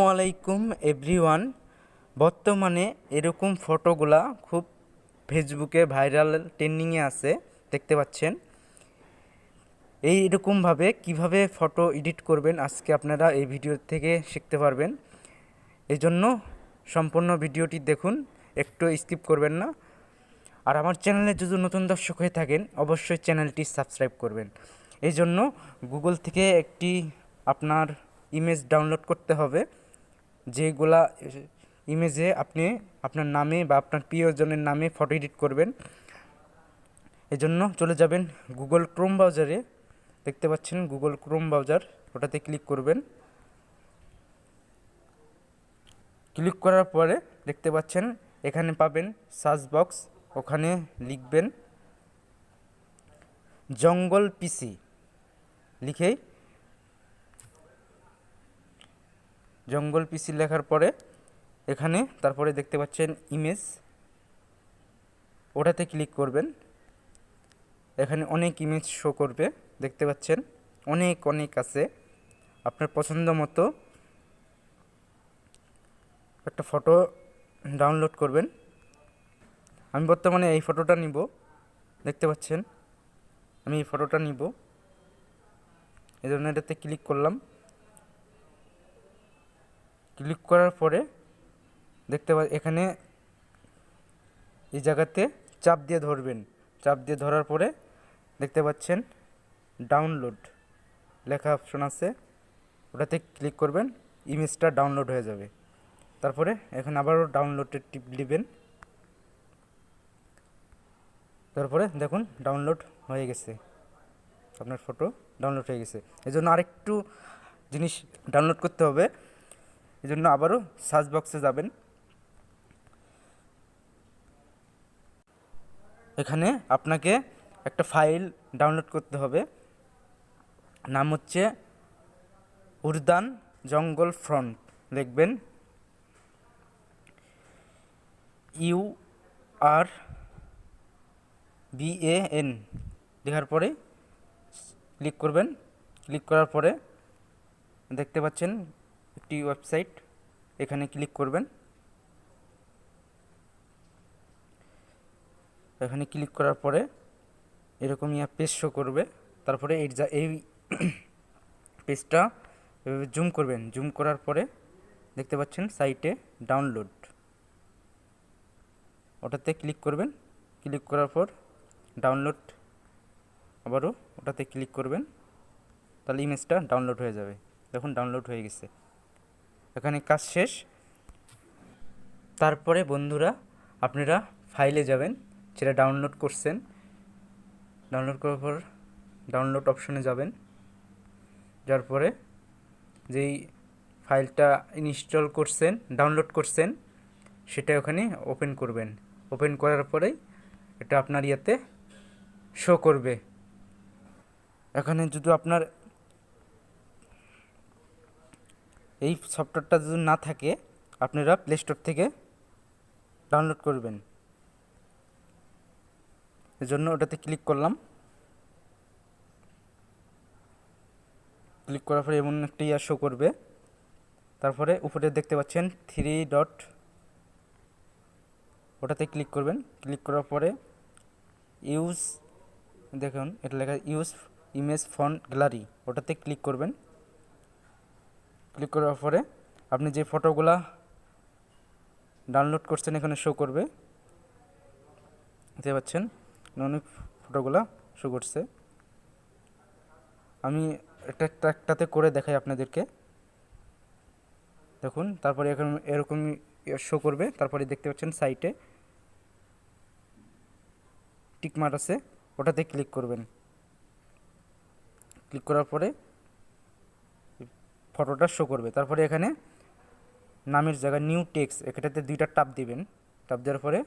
আসসালামাইকুম এভরিওয়ান। বর্তমানে এরকম ফটোগুলা খুব ফেসবুকে ভাইরাল ট্রেন্ডিংয়ে আছে, দেখতে পাচ্ছেন। এইরকমভাবে কিভাবে ফটো এডিট করবেন আজকে আপনারা এই ভিডিও থেকে শিখতে পারবেন। এই জন্য সম্পূর্ণ ভিডিওটি দেখুন, একটু স্কিপ করবেন না। আর আমার চ্যানেলে যদি নতুন দর্শক হয়ে থাকেন অবশ্যই চ্যানেলটি সাবস্ক্রাইব করবেন। এই জন্য গুগল থেকে একটি আপনার ইমেজ ডাউনলোড করতে হবে, যেগুলা ইমেজে আপনি আপনার নামে বা আপনার প্রিয়জনের নামে ফটো এডিট করবেন। এজন্য চলে যাবেন গুগল ক্রোম ব্রাউজারে, দেখতে পাচ্ছেন গুগল ক্রোম ব্রাউজার, ওটাতে ক্লিক করবেন। ক্লিক করার পরে দেখতে পাচ্ছেন এখানে পাবেন সার্চ বক্স, ওখানে লিখবেন জঙ্গল পিসি, লিখেই জঙ্গল পিসি লেখার পরে এখানে তারপরে দেখতে পাচ্ছেন ইমেজ, ওটাতে ক্লিক করবেন। এখানে অনেক ইমেজ শো করবে, দেখতে পাচ্ছেন অনেক আছে। আপনার পছন্দ মতো একটা ফটো ডাউনলোড করবেন। আমি বর্তমানে এই ফটোটা নিব, দেখতে পাচ্ছেন আমি এই ফটোটা নিব, এই জন্য এটাতে ক্লিক করলাম। ক্লিক করার পরে দেখতে এখানে এই জায়গাতে চাপ দিয়ে ধরবেন। চাপ দিয়ে ধরার পরে দেখতে পাচ্ছেন ডাউনলোড লেখা অপশন আছে, ওটাতে ক্লিক করবেন, ইমেজটা ডাউনলোড হয়ে যাবে। তারপরে এখানে আবারও ডাউনলোডে টিপ দিবেন। তারপরে দেখুন ডাউনলোড হয়ে গেছে, আপনার ফটো ডাউনলোড হয়ে গেছে। এই জন্য আরেকটু জিনিস ডাউনলোড করতে হবে, এই জন্য আবারও সার্চ বক্সে যাবেন। এখানে আপনাকে একটা ফাইল ডাউনলোড করতে হবে, নাম হচ্ছে উদ্যান জঙ্গল ফ্রন্ট। লিখবেন URBAN, লেখার পরে ক্লিক করবেন। ক্লিক করার পরে দেখতে পাচ্ছেন একটি ওয়েবসাইট, এখানে ক্লিক করবেন। এখানে ক্লিক করার পরে এরকম পেজ শো করবে। তারপরে এই পেজটা এভাবে জুম করবেন। জুম করার পরে দেখতে পাচ্ছেন সাইটে ডাউনলোড, ওটাতে ক্লিক করবেন। ক্লিক করার পর ডাউনলোড, আবারও ওটাতে ক্লিক করবেন, তাহলে ইমেজটা ডাউনলোড হয়ে যাবে। দেখুন ডাউনলোড হয়ে গেছে, এখানে কাজ শেষ। তারপরে বন্ধুরা আপনারা ফাইলে যাবেন, যেটা ডাউনলোড করছেন। ডাউনলোড করার পর ডাউনলোড অপশনে যাবেন, যার পরে যেই ফাইলটা ইনস্টল করছেন ডাউনলোড করছেন সেটা ওখানে ওপেন করবেন। ওপেন করার পরেই এটা আপনার ইয়াতে শো করবে। এখানে যদি আপনার এই সফটওয়্যারটা যদি না থাকে আপনারা প্লে স্টোর থেকে ডাউনলোড করবেন। এজন্য ওটাতে ক্লিক করলাম। ক্লিক করার পরে এমন একটা শো করবে। তারপরে উপরে দেখতে পাচ্ছেন 3 ডট, ওটাতে ক্লিক করবেন। ক্লিক করার পরে ইউজ, দেখুন এটা লেখা ইউজ ইমেজ ফন্ট গ্যালারি, ওটাতে ক্লিক করবেন। ক্লিক করার পরে আপনি যে ফটোগুলা ডাউনলোড করছেন এখানে শো করবে, দেখতে পাচ্ছেন অনেক ফটোগুলা শো করছে। আমি একটাতে করে দেখাই আপনাদেরকে, দেখুন। তারপরে এখন এরকম শো করবে। তারপরে দেখতে পাচ্ছেন সাইটে টিকমার্ক আছে, ওটাতে ক্লিক করবেন। ক্লিক করার পরে ফটোটা শো করবে। তারপরে এখানে নামের জায়গায় নিউ টেক্সট, এটাতে দুইটা টাপ দিবেন। টাপ দেওয়ার পরে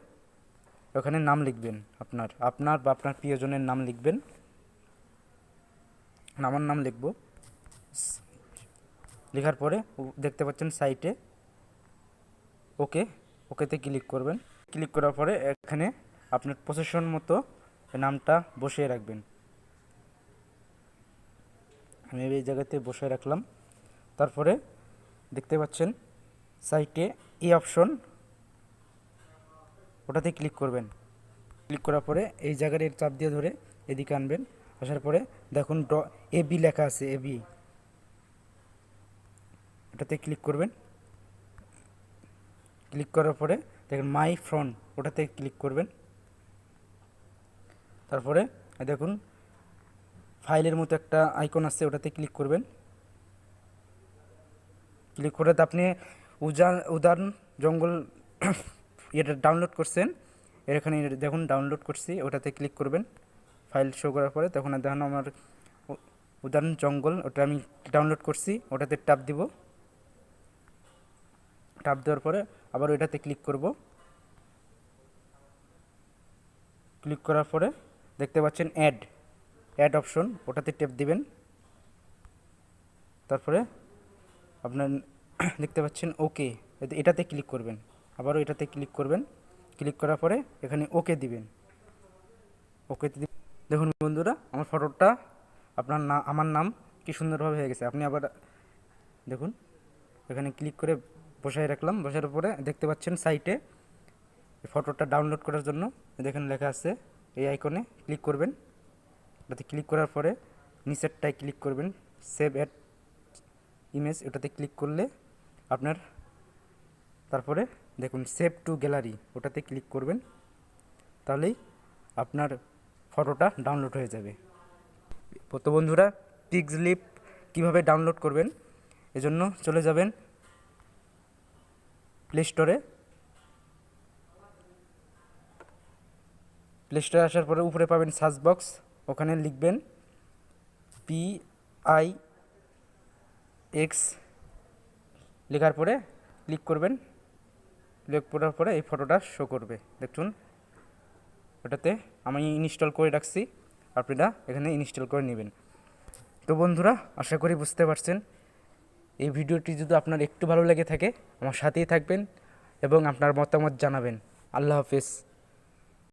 ওখানে নাম লিখবেন, আপনার বা আপনার প্রিয়জনের নাম লিখবেন। আমার নাম লিখব। লেখার পরে দেখতে পাচ্ছেন সাইটে ওকেতে ক্লিক করবেন। ক্লিক করার পরে এখানে আপনার পছন্দ মতো নামটা বসিয়ে রাখবেন। আমি এই জায়গাতে বসিয়ে রাখলাম। তারপরে দেখতে পাচ্ছেন সাইটে এই অপশন, ওটাতে ক্লিক করবেন। ক্লিক করার পরে এই জায়গার এর চাপ দিয়ে ধরে এদিকে আনবেন। আসার পরে দেখুন এবি লেখা আছে, এবি, ওটাতে ক্লিক করবেন। ক্লিক করার পরে দেখেন মাই ফোন, ওটাতে ক্লিক করবেন। তারপরে দেখুন ফাইলের মতো একটা আইকন আছে, ওটাতে ক্লিক করবেন। ক্লিক করে আপনি উদাহরণ জঙ্গল এটা ডাউনলোড করছেন, এর এখানে দেখুন ডাউনলোড করছি, ওটাতে ক্লিক করবেন। ফাইল শো করার পরে তখন দেখুন আমার উদাহরণ জঙ্গল, ওটা আমি ডাউনলোড করছি, ওটাতে ট্যাপ দিব। ট্যাপ দেওয়ার পরে আবার ওইটাতে ক্লিক করব। ক্লিক করার পরে দেখতে পাচ্ছেন অ্যাড অপশন, ওটাতে ট্যাপ দিবেন। তারপরে আপনার দেখতে পাচ্ছেন ওকে, এটাতে ক্লিক করবেন। আবারও এটাতে ক্লিক করবেন। ক্লিক করার পরে এখানে ওকে দিবেন। ওকে দেখুন বন্ধুরা, আমার ফটোটা আমার নাম কি সুন্দরভাবে হয়ে গেছে। আপনি আবার দেখুন এখানে ক্লিক করে বসায় রাখলাম। বসার পরে দেখতে পাচ্ছেন সাইটে ফটোটা ডাউনলোড করার জন্য দেখেন লেখা আছে, এই আইকনে ক্লিক করবেন। ওটাতে ক্লিক করার পরে নিচেরটায় ক্লিক করবেন, সেভ অ্যাট ইমেজ, ওটাতে ক্লিক করলে আপনার তারপরে দেখুন সেভ টু গ্যালারি, ওটাতে ক্লিক করবেন। তাহলেই আপনার ফটোটা ডাউনলোড হয়ে যাবে। তো বন্ধুরা, পিক্সলিপ কীভাবে ডাউনলোড করবেন, এজন্য চলে যাবেন প্লে স্টোরে। প্লে স্টোরে আসার পরে উপরে পাবেন সার্চ বক্স, ওখানে লিখবেন PIX, লেখার পরে ক্লিক করবেন। ক্লিক করার পরে এই ফটোটা শো করবে, দেখুন ওটাতে আমি ইনস্টল করে রাখছি, আপনারা এখানে ইনস্টল করে নেবেন। তো বন্ধুরা, আশা করি বুঝতে পারছেন। এই ভিডিওটি যদি আপনার একটু ভালো লেগে থাকে আমার সাথেই থাকবেন এবং আপনার মতামত জানাবেন। আল্লাহ হাফেজ।